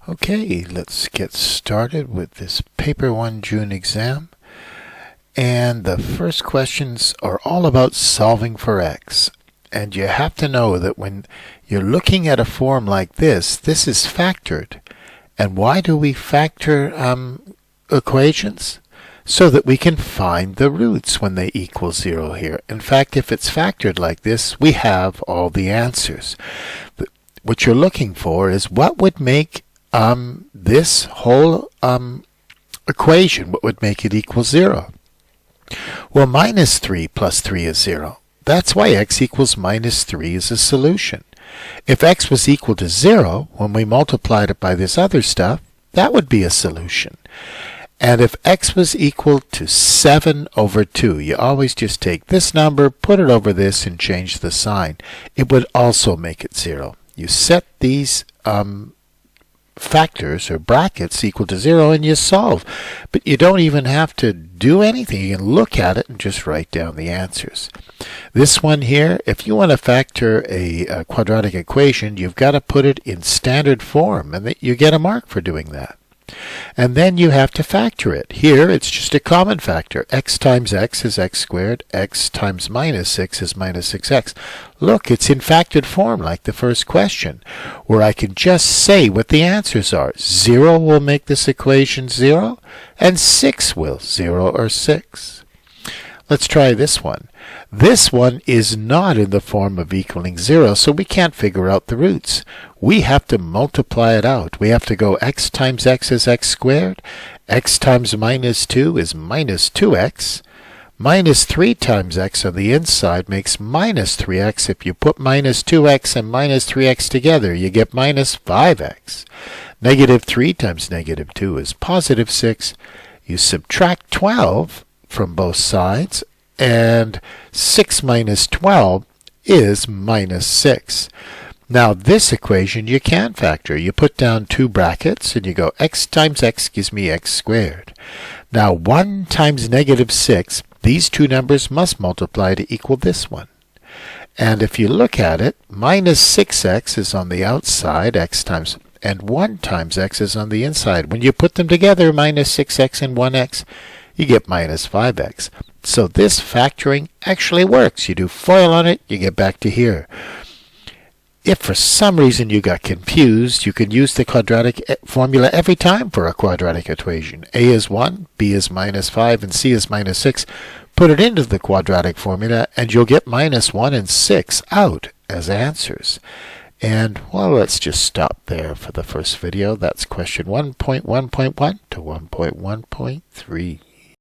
Okay, let's get started with this Paper 1 June exam. And the first questions are all about solving for x. And you have to know that when you're looking at a form like this is factored. And why do we factor equations? So that we can find the roots when they equal 0 here. In fact, if it's factored like this, we have all the answers. But what you're looking for is what would make this whole equation, what would make it equal 0? Well, minus 3 plus 3 is 0. That's why x equals minus 3 is a solution. If x was equal to 0, when we multiplied it by this other stuff, that would be a solution. And if x was equal to 7 over 2, you always just take this number, put it over this, and change the sign. It would also make it 0. You set these factors or brackets equal to 0 and you solve. But you don't even have to do anything. You can look at it and just write down the answers. This one here, if you want to factor a quadratic equation, you've got to put it in standard form, and you get a mark for doing that. And then you have to factor it. Here it's just a common factor. X times x is x squared. X times minus 6 is minus 6x. Look, it's in factored form like the first question, where I can just say what the answers are. 0 will make this equation 0, and 6 will, 0 or 6. Let's try this one. This one is not in the form of equaling 0, so we can't figure out the roots. We have to multiply it out. We have to go x times x is x squared. X times minus 2 is minus 2x. Minus 3 times x on the inside makes minus 3x. If you put minus 2x and minus 3x together, you get minus 5x. Negative 3 times negative 2 is positive 6. You subtract 12 from both sides, and 6 minus 12 is minus 6. Now this equation you can factor. You put down two brackets and you go x times x gives me x squared. Now 1 times negative 6, these two numbers must multiply to equal this one. And if you look at it, minus 6x is on the outside, x times, and 1 times x is on the inside. When you put them together, minus 6x and 1x, you get minus 5x. So this factoring actually works. You do FOIL on it, you get back to here. If for some reason you got confused, you can use the quadratic formula every time for a quadratic equation. A is 1, B is minus 5, and C is minus 6. Put it into the quadratic formula, and you'll get minus 1 and 6 out as answers. And, well, let's just stop there for the first video. That's question 1.1.1 to 1.1.3.